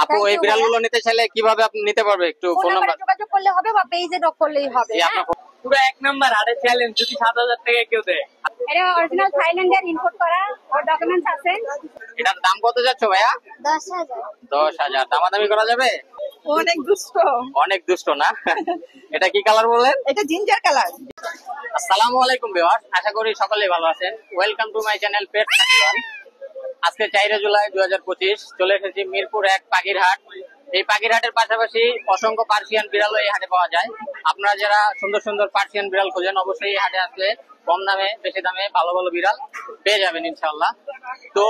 আপু এই বিড়ালগুলো নিতে চাইলে কিভাবে আপনি নিতে পারবে একটু ফোন নাম্বার যোগাযোগ করলে হবে বা পেজে নক করলেই হবে। পুরো এক নাম্বার আরে চ্যালেঞ্জ যদি 7000 টাকা কেউ দেয়। এটা অরিজিনাল থাইল্যান্ডের ইম্পোর্ট করা আর ডকুমেন্টস আছে। এটার দাম কত যাচ্ছে ভাইয়া? 10000। 10000 দামাদামি করা যাবে? অনেক দুষ্ট। অনেক দুষ্ট না? এটা কি কালার বলেন? এটা জিঞ্জার কালার। আসসালামু আলাইকুম ভিউয়ার্স, আশা করি সকলেই ভালো আছেন। ওয়েলকাম টু মাই চ্যানেল পেট সানিওয়াল। আজকে 4 জুলাই 2025 চলে এসেছি মিরপুর 1 পাখিরহাট। এই পাখিরহাটের পাশাপাশি অসংখ্য পার্সিয়ান বিড়ালও এই হাটে পাওয়া যায়। আপনারা যারা সুন্দর সুন্দর পার্সিয়ান বিড়াল খোঁজেন অবশ্যই এই হাটে আসলে কম দামে বেশি দামে ভালো ভালো বিড়াল পেয়ে যাবেন ইনশাআল্লাহ। তো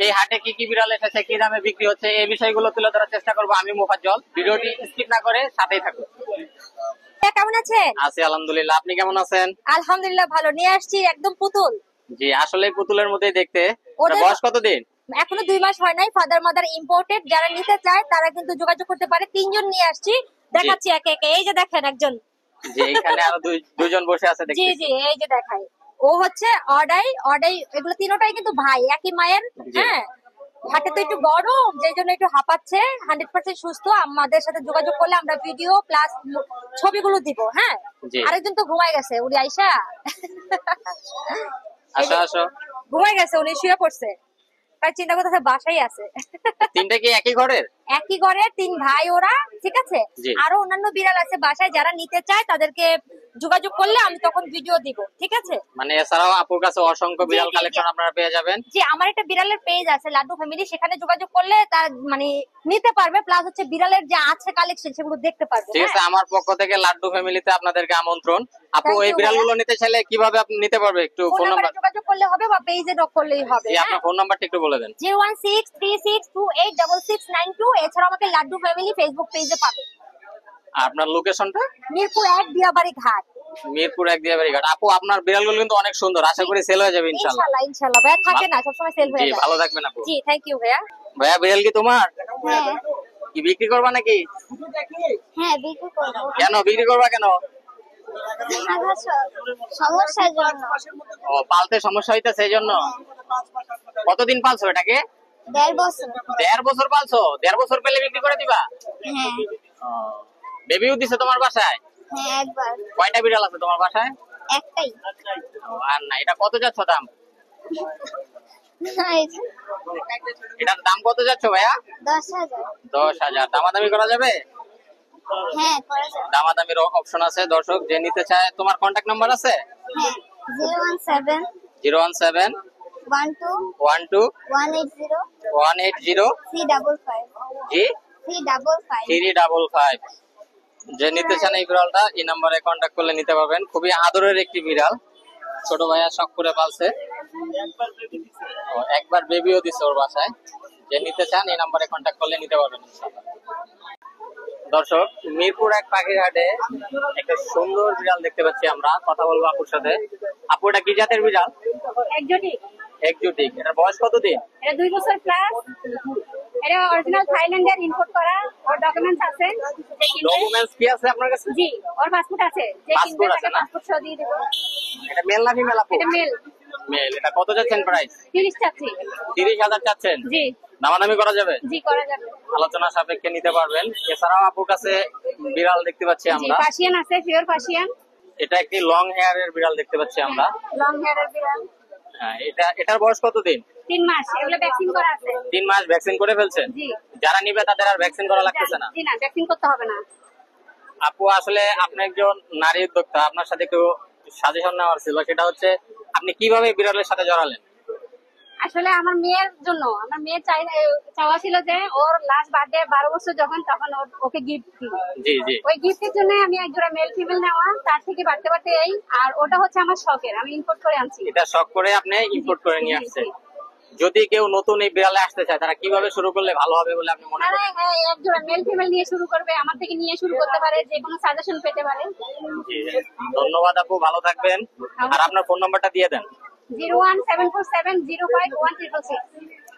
এই হাটে কি কি বিড়াল এসেছে, কি দামে বিক্রি হচ্ছে, এই বিষয়গুলো তুলে ধরার চেষ্টা করবো আমি মোফাজ্জল। ভিডিওটি স্কিপ না করে সাথেই থাকুন। কেমন আছেন? আছি আলহামদুলিল্লাহ, আপনি কেমন আছেন? আলহামদুলিল্লাহ ভালো। নিয়ে আসছি একদম পুতুল। জি আসলে পুতুলের মধ্যেই দেখতে। বয়স কতদিন? এখনো 2 মাস হয় নাই। Father mother imported. যারা নিতে চায় তারা কিন্তু যোগাযোগ করতে পারে। 3 জন নিয়ে আসছি, দেখাচ্ছি একে একে। এই যে দেখেন একজন, জি এখানে আরো দুইজন বসে আছে দেখতে। জি জি এই যে দেখাই। ও হচ্ছে অডাই। এগুলো তিনটাই কিন্তু ভাই, একই মায়ের। হ্যাঁ, হাটে তো একটু গরম, যেই জন্য একটু হাঁপাচ্ছে। 100% সুস্থ। আমাদের সাথে যোগাযোগ করলে আমরা ভিডিও প্লাস ছবিগুলো দিব। হ্যাঁ, আরেকজন তো ঘুমাই গেছে, উনি আইসা আসো ঘুমাই গেছে, উনি শুয়ে পড়ছে। চিন্তা করতেছে বাসাই আছে। তিনটা কি একই ঘরের? একই ঘরের 3 ভাই ওরা, ঠিক আছে। আরো অন্যান্য বিড়াল আছে বাসায়, যারা নিতে চায় তাদেরকে যোগাযোগ করলে আমি তখন ভিডিও দিব, ঠিক আছে। মানে এছাড়াও আপুর কাছে অসংখ্য বিড়াল কালেকশন আপনারা পেয়ে যাবেন। জি, আমার একটা বিড়ালের পেজ আছে লাড্ডু ফ্যামিলি, সেখানে যোগাযোগ করলে তার মানে নিতে পারবে, প্লাস হচ্ছে বিড়ালের যে আছে কালেকশন সেগুলো দেখতে পারবে। ঠিক আছে, আমার পক্ষ থেকে লাড্ডু ফ্যামিলিতে আপনাদেরকে আমন্ত্রণ। আপু এই বিড়ালগুলো নিতে চাইলে কিভাবে আপনি নিতে পারবে একটু ফোন নাম্বার যোগাযোগ করলে হবে বা পেজে নক করলেই হবে। জি আপনার ফোন নাম্বারটা একটু বলে দেন। 01636286692। এছাড়া আমাকে লাড্ডু ফ্যামিলি ফেসবুক পেজে পাবে। আপনার লোকেশনটা? মিরপুর 1 দিয়াবাড়ি ঘাট। মিরপুর 1 দিয়াবাড়ি ঘাট। আপু আপনার বিড়ালগুলো কিন্তু অনেক সুন্দর, আশা করি সেল হয়ে যাবে ইনশাআল্লাহ। ইনশাআল্লাহ ভাইয়া, থাকে না সব সময় সেল হয়ে যায়। জি ভালো থাকবেন আপু। জি থ্যাংক ইউ ভাইয়া। ভাইয়া বিড়াল কি তোমার? হ্যাঁ। কি বিক্রি করবা নাকি? হ্যাঁ বিক্রি করব। কেন বিক্রি করবা কেন? সমস্যার জন্য। ও পালতে সমস্যা হইতাছে এই জন্য? কতদিন পালছো এটাকে? 1.5 বছর। 1.5 বছর পালছো? 1.5 বছর পেলে বিক্রি করে দিবা? হ্যাঁ। বেবিও দিছে তোমার বাসায়? হ্যাঁ একবার। কয়টা বিড়াল আছে তোমার বাসায়? একটাই। আর না, এটা কত যাচ্ছ দাম? এটার দাম কত যাচ্ছে ভাইয়া? 10,000। 10,000 দামাদামি করা যাবে? হ্যাঁ করা যাবে। দামাদামির অপশন আছে। দর্শক যে নিতে চায়, তোমার কন্টাক্ট নাম্বার আছে? হ্যাঁ 017 017 12 12 180 180 355 জি 355। 355। যে নিতে চান এই বিড়ালটা এই নম্বরে কন্টাক্ট করলে নিতে পারবেন। খুবই আদরের একটি বিড়াল, ছোট ভাইয়া শখ করে পালছে। একবার বেবিও দিছে ওর বাসায়। যে নিতে চান এই নম্বরে কন্টাক্ট করলে নিতে পারবেন ইনশাআল্লাহ। দর্শক মিরপুর 1 পাখিরহাটে একটা সুন্দর বিড়াল দেখতে পাচ্ছি আমরা। কথা বলবো আপুর সাথে। আপু এটা কি জাতের বিড়াল? একজোটিক। একজোটিক। এটার বয়স কতদিন? এটা 2 বছর প্লাস। এটা অরিজিনাল থাইল্যান্ডের ইম্পোর্ট করা। ওর ডকুমেন্টস আছে। ডকুমেন্টস কি আছে আপনার কাছে? জি, ওর পাসপোর্ট আছে। যে কিনবে তাকে পাসপোর্ট সহ দিয়ে দেব। এটা মেল না ফিমেল আপু? এটা মেল। মেল। এটা কত যাচ্ছেন প্রাইস? 30 চাচ্ছি। 30,000 চাচ্ছেন? জি। দামাদামি করা যাবে? জি করা যাবে। আলোচনা সাপেক্ষে নিতে পারবেন। এছাড়াও আপুর কাছে বিড়াল দেখতে পাচ্ছি আমরা। পার্সিয়ান আছে, পিওর পার্সিয়ান। এটা একটি লং হেয়ারের বিড়াল দেখতে পাচ্ছি আমরা। লং হেয়ারের বিড়াল। হ্যাঁ, এটার বয়স কতদিন? 3 মাস। এগুলো ভ্যাকসিন করা আছে। 3 মাস ভ্যাকসিন করে ফেলছেন? জি। যারা নিবে তাদের আর ভ্যাকসিন করা লাগতেছে না? জি না, ভ্যাকসিন করতে হবে না। আপু আসলে আপনি একজন নারী উদ্যোক্তা, আপনার সাথে একটু সাজেশন নেওয়ার ছিল। সেটা হচ্ছে আপনি কিভাবে বিড়ালের সাথে জড়ালেন? আসলে আমার মেয়ের জন্য, আমার মেয়ের চাওয়া ছিল যে ওর লাস্ট বার্থডে 12 বছর যখন, তখন ওকে গিফট দিই। জি জি। ওই গিফটের জন্য আমি একজোড়া মেল ফিমেল নেওয়া, তার থেকে বাড়তে বাড়তে এই। আর ওটা হচ্ছে আমার শখের, আমি ইম্পোর্ট করে আনছি। এটা শখ করে আপনি ইম্পোর্ট করে নিয়ে আসছেন। যদি কেউ নতুন এই বিড়ালে আসতে চায় তারা কিভাবে শুরু করলে ভালো হবে বলে আপনি মনে করেন? হ্যাঁ, একজোড়া মেল ফিমেল নিয়ে শুরু করবে, আমার থেকে নিয়ে শুরু করতে পারে, যে কোনো সাজেশন পেতে পারে। জি ধন্যবাদ আপু, ভালো থাকবেন। আর আপনার ফোন নাম্বারটা দিয়ে দেন। 01747051666।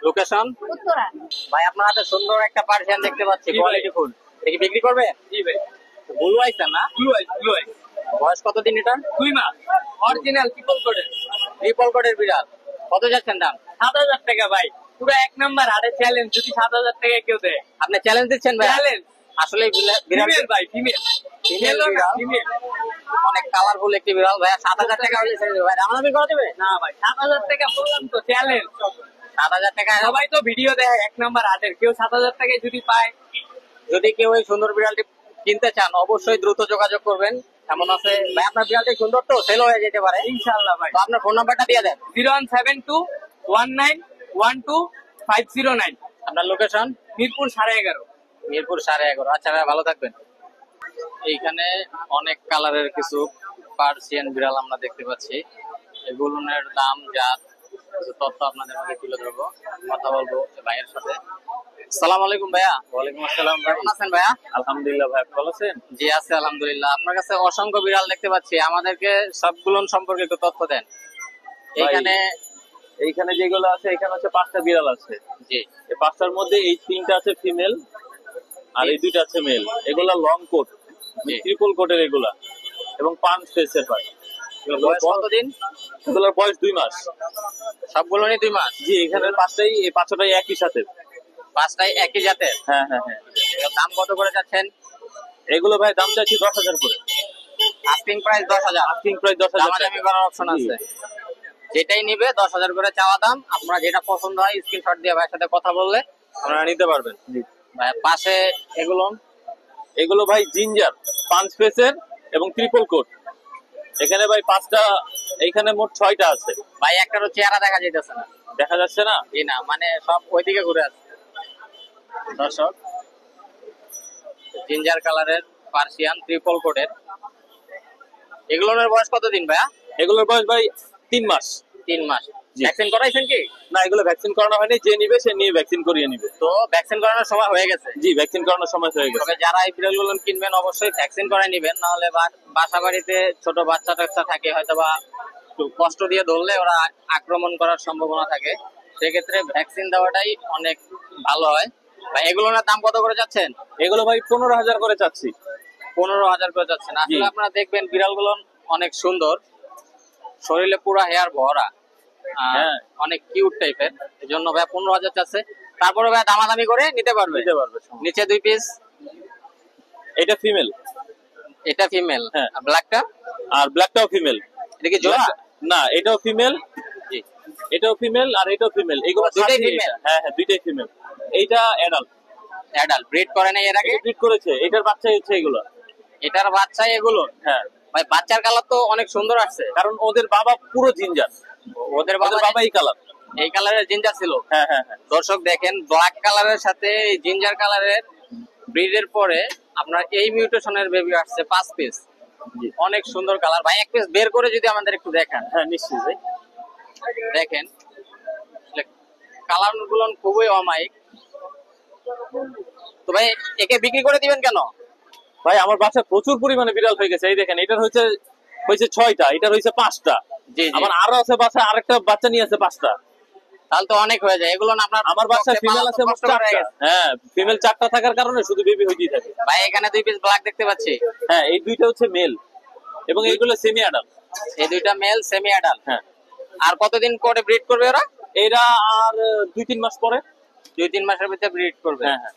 লোকেশন? উত্তরা। ভাই আপনার হাতে সুন্দর একটা পার্সিয়ান দেখতে পাচ্ছি, কোয়ালিটি ফুল। এটা কি বিক্রি করবে? জি ভাই। ব্লু আইস না? ব্লু আইস। বয়স কতদিন এটা? 2 মাস। অরিজিনাল ট্রিপল কোডের বিড়াল। কত যাচ্ছেন দাম? 7,000 টাকা ভাই। পুরো এক নাম্বার আরে চ্যালেঞ্জ, যদি 7,000 টাকায় কেউ দেয়। আপনি চ্যালেঞ্জ দিচ্ছেন ভাই? চ্যালেঞ্জ আসলে বিড়াল ফিমেল ভাই, ফিমেল ফিমেল বিড়াল, অনেক কালারফুল একটি বিড়াল ভাই। 7,000 টাকা হলে ছেড়ে দেবে ভাই, দামাদামি করে দেবে? না ভাই, 7,000 টাকা বললাম তো, চ্যালেঞ্জ। 7,000 টাকা সবাই তো ভিডিও দেখে এক নাম্বার হাটের, কেউ 7,000 টাকায় যদি পায়। যদি কেউ এই সুন্দর বিড়ালটি কিনতে চান অবশ্যই দ্রুত যোগাযোগ করবেন। এমন আছে ভাই, আপনার বিড়ালটি সুন্দর তো, সেল হয়ে যেতে পারে ইনশাআল্লাহ ভাই। তো আপনার ফোন নাম্বারটা দিয়ে দেন। 01721912509। আপনার লোকেশন? মিরপুর 11.5। মিরপুর 11.5। আচ্ছা ভাই, ভালো থাকবেন। এইখানে অনেক কালারের কিছু পার্সিয়ান বিড়াল আমরা দেখতে পাচ্ছি। এগুলোর দাম, জাত, কিছু তথ্য আপনাদের মাঝে তুলে ধরবো, কথা বলবো ভাইয়ের সাথে। আসসালামু আলাইকুম ভাইয়া। ওয়ালাইকুম আসসালাম ভাই। কেমন আছেন ভাইয়া? আলহামদুলিল্লাহ ভাই, ভালো আছেন? জি আছে আলহামদুলিল্লাহ। আপনার কাছে অসংখ্য বিড়াল দেখতে পাচ্ছি, আমাদেরকে সবগুলো সম্পর্কে একটু তথ্য দেন। এইখানে যেগুলো আছে, এখানে হচ্ছে 5টা বিড়াল আছে। জি, এই 5টার মধ্যে এই 3টা আছে ফিমেল, আর এই 2টা আছে মেল। এগুলা লং কোট, ট্রিপল কোটের এগুলা, এবং পাঁচ ফেসের ভাই। বয়স কতদিন? এগুলোর বয়স 2 মাস। সবগুলোরই 2 মাস? জি, এখানে 5টাই, এই 5টাই একই সাথে। 5টাই একই জাতের? হ্যাঁ হ্যাঁ হ্যাঁ। এর দাম কত করে যাচ্ছেন? এগুলো ভাই দাম চাচ্ছি 10,000 করে। Asking price 10,000? আস্কিং প্রাইস 10,000 দামাদামি করার অপশন আছে? যেটাই নিবে 10,000 করে চাওয়া দাম। আপনার যেটা পছন্দ হয় স্ক্রিনশট দিয়ে ভাইয়ের সাথে কথা বললে আপনারা নিতে পারবেন। ভাই পাশে এগুলো ভাই জিঞ্জার, পাঁচ ফেসের এবং ট্রিপল কোট। এখানে ভাই 5টা, এইখানে মোট 6টা আছে ভাই। একটারও চেহারা দেখা যাইতেছে না। দেখা যাচ্ছে না? জি না, মানে সব ওইদিকে ঘুরে আছে। দর্শক, জিঞ্জার কালারের পার্সিয়ান ট্রিপল কোটের। এগুলোর বয়স কতদিন ভাইয়া? এগুলোর বয়স ভাই 3 মাস। 3 মাস। ভ্যাকসিন করাইছেন কি? না, এগুলো ভ্যাকসিন করানো হয়নি। যে নিবে সে নিয়ে ভ্যাকসিন করিয়ে নিবে। তো ভ্যাকসিন করানোর সময় হয়ে গেছে? জি, ভ্যাকসিন করানোর সময় হয়ে গেছে। তবে যারা এই বিড়ালগুলো কিনবেন অবশ্যই ভ্যাকসিন করাই নিবেন, নাহলে বাসা বাড়িতে ছোট বাচ্চা টাচ্চা থাকে, হয়তো বা একটু কষ্ট দিয়ে ধরলে ওরা আক্রমণ করার সম্ভাবনা থাকে। সেক্ষেত্রে ভ্যাকসিন দেওয়াটাই অনেক ভালো হয়। ভাই এগুলোর দাম কত করে যাচ্ছেন? এগুলো ভাই 15,000 করে চাচ্ছি। 15,000 করে যাচ্ছেন? আসলে আপনারা দেখবেন বিড়ালগুলো অনেক সুন্দর, শরীরে পুরো হেয়ার ভরা, অনেক কিউট টাইপের। এই জন্য ভাই 15,000 চাচ্ছে। তারপরে ভাই দামাদামি করে নিতে পারবে। নিচে 2 পিস। এটা ফিমেল। এটা ফিমেল? হ্যাঁ। আর ব্ল্যাকটা? আর ব্ল্যাকটাও ফিমেল। এটা কি জোড়া? না, এটাও ফিমেল। জি, এটাও ফিমেল আর এটাও ফিমেল। এগুলো দুইটাই ফিমেল? হ্যাঁ হ্যাঁ, দুইটাই ফিমেল। এইটা অ্যাডাল্ট। অ্যাডাল্ট ব্রিড করে নাই এর আগে? ব্রিড করেছে। এটার বাচ্চাই হচ্ছে এগুলো। এটার বাচ্চাই এগুলো? হ্যাঁ ভাই, বাচ্চার কালার তো অনেক সুন্দর আসছে। কারণ ওদের বাবা পুরো জিঞ্জার। ওদের বাবা এই কালার, এই কালারের জিঞ্জার ছিল? হ্যাঁ হ্যাঁ হ্যাঁ। দর্শক দেখেন, ব্ল্যাক কালারের সাথে জিঞ্জার কালারের ব্রিডের পরে আপনার এই মিউটেশনের বেবি আসছে 5 পিস। অনেক সুন্দর কালার ভাই। এক পিস বের করে যদি আমাদের একটু দেখান। হ্যাঁ নিশ্চয়ই ভাই। দেখেন কালার গুলো খুবই অমায়িক। তো ভাই একে বিক্রি করে দিবেন কেন? ভাই আমার বাসায় প্রচুর পরিমাণে বিড়াল হয়ে গেছে। এই দেখেন, এটার হয়েছে 6টা, এটার হয়েছে 5টা। জি, আমার আরো আছে বাসায়, আরেকটা বাচ্চা নিয়ে আছে 5টা। তাহলে তো অনেক হয়ে যায়। এগুলো আপনার? আমার বাসায় ফিমেল আছে 4টা। হ্যাঁ, ফিমেল 4টা থাকার কারণে শুধু বেবি হইতেই থাকে। ভাই এখানে 2 পিস ব্ল্যাক দেখতে পাচ্ছি। হ্যাঁ, এই দুইটা হচ্ছে মেল এবং এইগুলো সেমি অ্যাডাল্ট। এই দুইটা মেল, সেমি অ্যাডাল্ট। হ্যাঁ। আর কতদিন পরে ব্রিড করবে ওরা? এরা আর 2-3 মাস পরে। 2-3 মাসের ভিতরে ব্রিড করবে? হ্যাঁ হ্যাঁ।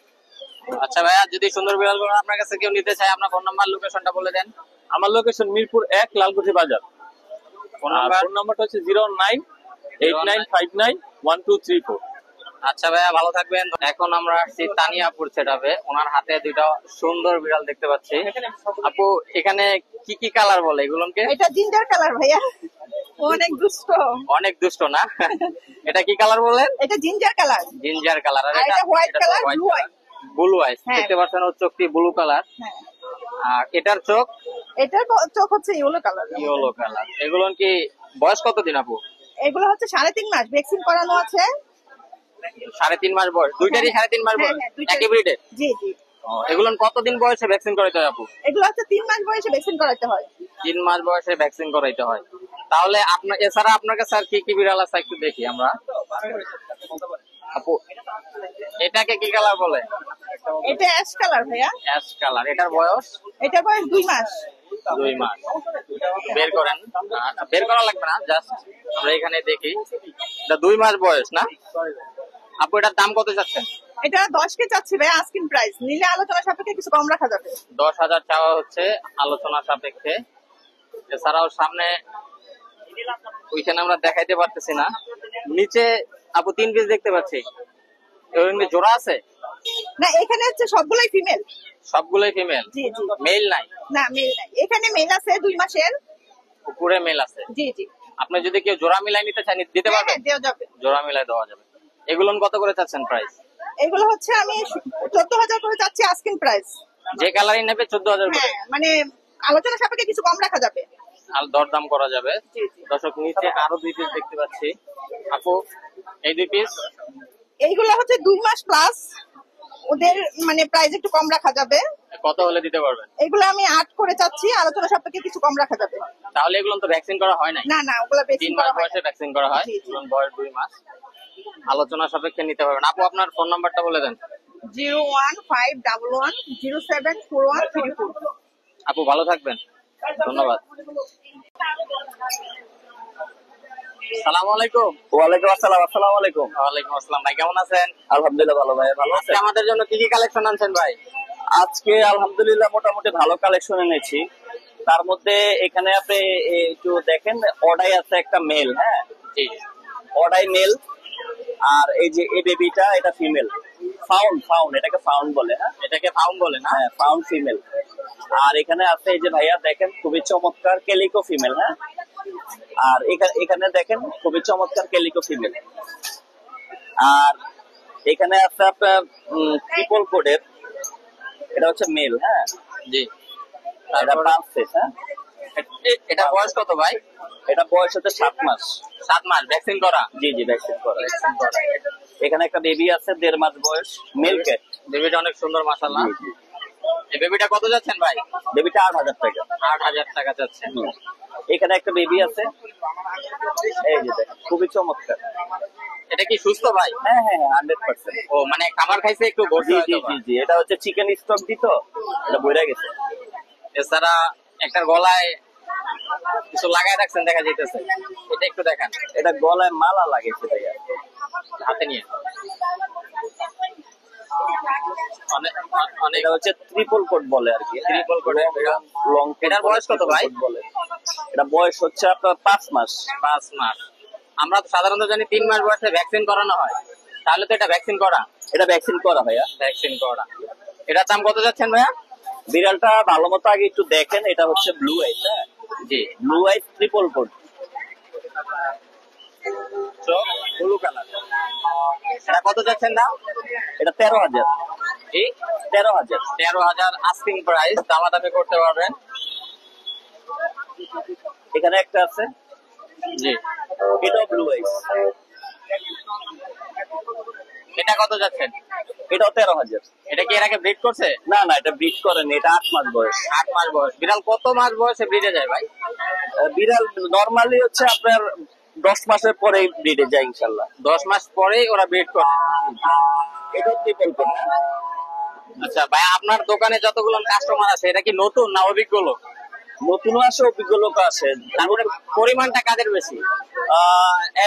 আচ্ছা ভাইয়া, যদি সুন্দর বিড়ালগুলো আপনার কাছে কেউ নিতে চায়, আপনার ফোন নাম্বার, লোকেশনটা বলে দেন। আমার লোকেশন মিরপুর 1, লালকুঠি বাজার। ফোন নাম্বারটা হচ্ছে 0989591234। আচ্ছা ভাইয়া, ভালো থাকবেন। এখন আমরা আসছি তানিয়াপুর সেটআপে। ওনার হাতে 2টা সুন্দর বিড়াল দেখতে পাচ্ছি। আপু, এখানে কি কি কালার বলে এগুলোকে? এটা জিঞ্জার কালার ভাইয়া, অনেক দুষ্ট। অনেক দুষ্ট না? এটা কি কালার বলেন? এটা জিঞ্জার কালার। Ginger colour. আর এটা white colour, blue eye. Blue eyes দেখতে পাচ্ছেন, ওর চোখটি ব্লু কালার। আর এটার চোখ? এটার চোখ হচ্ছে ইয়েলো কালার। Yellow colour. এগুলো কি বয়স কতদিন আপু? এগুলো হচ্ছে 3.5 মাস, ভ্যাকসিন করানো আছে। 3.5 মাস বয়স? দুইটারই 3.5 মাস বয়স? একই ব্রিডের? জি জি। এগুলো কতদিন বয়সে ভ্যাকসিন করাইতে হয় আপু? এগুলো হচ্ছে 3 মাস বয়সে ভ্যাকসিন করাতে হয়। 3 মাস বয়সে ভ্যাকসিন করাইতে হয়। তাহলে আপনার এছাড়া আপনার কাছে আর কি কি বিড়াল আছে একটু দেখি আমরা। আপু, এটাকে কি কালার বলে? এটা অ্যাশ কালার ভাইয়া। Ash colour. এটার বয়স? এটা বয়স 2 মাস। 2 মাস। বের করেন। আচ্ছা, বের করা লাগবে না, জাস্ট আমরা এখানে দেখি। এটা 2 মাস বয়স না? আপু এটার দাম কত যাচ্ছেন? এটা 10 কে চাচ্ছি ভাই, আস্কিং প্রাইস। নিলে আলোচনা সাপেক্ষে কিছু কম রাখা যাবে। 10,000 চাওয়া হচ্ছে আলোচনা সাপেক্ষে। এছাড়াও সামনে ওইখানে আমরা দেখাইতে পারতেছি না, নিচে আপু 3 পিস দেখতে পাচ্ছি, এগুলো জোড়া আছে? না, এখানে হচ্ছে সবগুলাই ফিমেল। সবগুলোই ফিমেল, জি জি। মেল নাই? না, মেল নাই। এখানে মেল আছে 2 মাসের। উপরে মেল আছে। জি জি। আপনি যদি কেউ জোড়া মিলাই নিতে চান দিতে পারবেন? হ্যাঁ, দেওয়া যাবে। জোড়া মিলাই দেওয়া যাবে। এগুলো কত করে চাচ্ছেন প্রাইস? এগুলো হচ্ছে আমি 14,000 করে চাচ্ছি আস্কিং প্রাইস। যে কালারই নেবে 14,000 করে? হ্যাঁ, মানে আলোচনা সাপেক্ষে কিছু কম রাখা যাবে। আর দরদাম করা যাবে। জি জি। দর্শক নিচে আরো 2 পিস দেখতে পাচ্ছি। আপু এই 2 পিস এইগুলো হচ্ছে 2 মাস প্লাস, ওদের মানে প্রাইস একটু কম রাখা যাবে। কত হলে দিতে পারবেন? এগুলো আমি 8 করে চাচ্ছি, আলোচনা সাপেক্ষে কিছু কম রাখা যাবে। তাহলে এগুলো তো ভ্যাকসিন করা হয় নাই? না না, ওগুলো বেশি 3 করা মাস হয় বয়সে ভ্যাকসিন করা হয়, জি, জি। এগুলোর বয়স 2 মাস। আলোচনা সাপেক্ষে নিতে পারবেন। আপু আপনার ফোন নাম্বারটা বলে দেন। 01511074134। আপু ভালো থাকবেন, ধন্যবাদ। সালামু আলাইকুম। ওয়ালাইকুম আসসালাম। আসসালামু আলাইকুম। ওয়ালাইকুম আসসালাম। ভাই কেমন আছেন? আলহামদুলিল্লাহ ভালো ভাই, ভালো আজকে আছেন? আমাদের জন্য কি কি কালেকশন আনছেন ভাই? আজকে আলহামদুলিল্লাহ মোটামুটি ভালো কালেকশন এনেছি। তার মধ্যে এখানে আপনি একটু দেখেন, অডাই আছে একটা মেল, হ্যাঁ জি। অডাই মেল। আর এই যে এই বেবিটা, এটা ফিমেল। ফাউন্ড এটাকে ফাউন্ড বলে, হ্যাঁ এটাকে ফাউম বলে না? হ্যাঁ, ফাউন্ড ফিমেল। আর এখানে আছে এই যে ভাইয়া দেখেন, খুবই চমৎকার কেলিকো ফিমেল, হ্যাঁ। আর এখানে দেখেন খুবই চমৎকার কেলিকো ফিমেল। আর এখানে আছে আপনার ট্রিপল কোডের, এটা হচ্ছে মেল, হ্যাঁ। জি। এটা 5 সেট, হ্যাঁ। এটা বয়স কত ভাই? এটা বয়স হচ্ছে 7 মাস। 7 মাস ভ্যাকসিন করা? জি জি, ভ্যাকসিন করা। এখানে একটা বেবি আছে 1.5 মাস বয়স, মেল ক্যাট। বেবিটা অনেক সুন্দর মাশাআল্লাহ। এই বেবিটা কত যাচ্ছেন ভাই? বেবিটা 8,000 টাকা। 8,000 টাকা যাচ্ছেন। এখানে একটা বেবি আছে, এই যে দেখেন, খুবই চমৎকার। এটা কি সুস্থ ভাই? হ্যাঁ হ্যাঁ, 100%। ও মানে খাবার খাইছে একটু জি ভর্তি জি হয়তো বা। জি জি, এটা হচ্ছে চিকেন স্টক দিত, এটা বইরা গেছে। এছাড়া একটা গলায় কিছু লাগায় রাখছেন দেখা যাইতেছে, এটা একটু দেখান। এটা গলায় মালা লাগেছে ভাইয়া, হাতে নিয়ে। অনেক অনেক এটা হচ্ছে ট্রিপল কোট বলে আর কি, Triple coat, লং। এটার বয়স কত ভাই? বলে, এটা বয়স হচ্ছে আপনার 5 মাস। 5 মাস। আমরা তো সাধারণত জানি 3 মাস বয়সে ভ্যাকসিন করানো হয়, তাহলে তো এটা ভ্যাকসিন করা? এটা ভ্যাকসিন করা ভাইয়া। ভ্যাকসিন করা। এটার দাম কত যাচ্ছেন ভাইয়া? বিড়ালটা ভালো মতো আগে একটু দেখেন, এটা হচ্ছে ব্লু আইস, হ্যাঁ। জি। ব্লু আইস ট্রিপল কোট, চোখ ব্লু কালার। এটা কত যাচ্ছেন দাম? এটা 13,000। জি। 13,000। 13,000 আস্কিং প্রাইস, দামাদামি করতে পারবেন। এখানে একটা আছে, জি। এটাও ব্লু আইস, এটা কত যাচ্ছেন? এটাও 13,000। এটা কি এর আগে ব্রিড করছে? না না, এটা ব্রিড করেনি, এটা 8 মাস বয়স। 8 মাস বয়স। বিড়াল কত মাস বয়সে ব্রিডে যায় ভাই? বিড়াল নরমালি হচ্ছে আপনার 10 মাসের পরে ব্রিডে যায় ইনশাল্লাহ। 10 মাস পরেই ওরা ব্রিড করে। এটা ট্রিপল কোট। আচ্ছা ভাই, আপনার দোকানে যতগুলো কাস্টমার আছে এটা কি নতুন না অভিজ্ঞ লোক? নতুনও আছে, অভিজ্ঞ লোক আছে। তারপরে পরিমাণটা কাদের বেশি?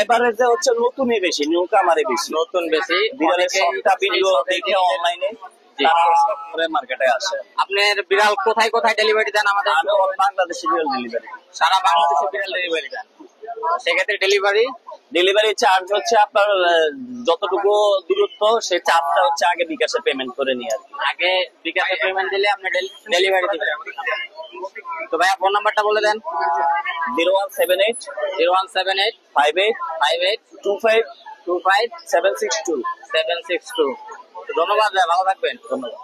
এভারেজে হচ্ছে নতুনই বেশি, নিউ কামারে বেশি। নতুন বেশি। বিড়ালের অনেকেই সবটা ভিডিও এই দেখে দেখে অনলাইনে জি। তারা সব করে মার্কেটে আসে। আপনার বিড়াল কোথায় কোথায় ডেলিভারি দেন আমাদের? আমি অল বাংলাদেশে বিড়াল ডেলিভারি। সারা বাংলাদেশে বিড়াল ডেলিভারি দেন। সেক্ষেত্রে ডেলিভারি চার্জ হচ্ছে আপনার যতটুকু দূরত্ব, সেই চার্জটা হচ্ছে আগে বিকাশে পেমেন্ট করে নিয়ে আর কি। আগে বিকাশে পেমেন্ট দিলে আপনি ডেলিভারি দিবেন। তো ভাইয়া ফোন নাম্বারটা বলে দেন। 0178 0178 58 58 25 25 762। 762। ধন্যবাদ ভাই, ভালো থাকবেন। ধন্যবাদ।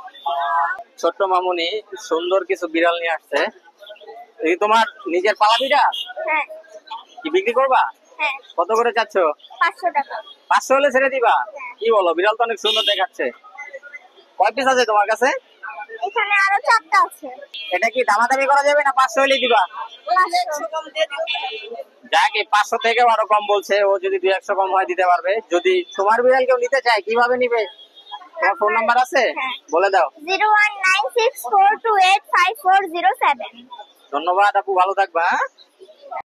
ছোট্ট মামুনি সুন্দর কিছু বিড়াল নিয়ে আসছে। এই তোমার নিজের পালা বিড়াল? হ্যাঁ কি বিক্রি করবা? হ্যাঁ, কত করে চাচ্ছ? 500 টাকা। 500 হলে ছেড়ে দিবা? কি বলো, বিড়াল তো অনেক সুন্দর দেখাচ্ছে। কয় পিস আছে তোমার কাছে? এখানে আরো 4টা আছে। এটা কি দামাদামি করা যাবে না 500 হলে দিবা? 500। যাক, এই 500 থেকেও আরো কম বলছে, ও যদি 200 কম হয় দিতে পারবে। যদি তোমার বিড়াল কেউ নিতে চায় কিভাবে নিবে? তোমার ফোন নাম্বার আছে? হ্যাঁ। বলে দাও। 01964285407। ধন্যবাদ আপু, ভালো থাকবা। হ্যাঁ?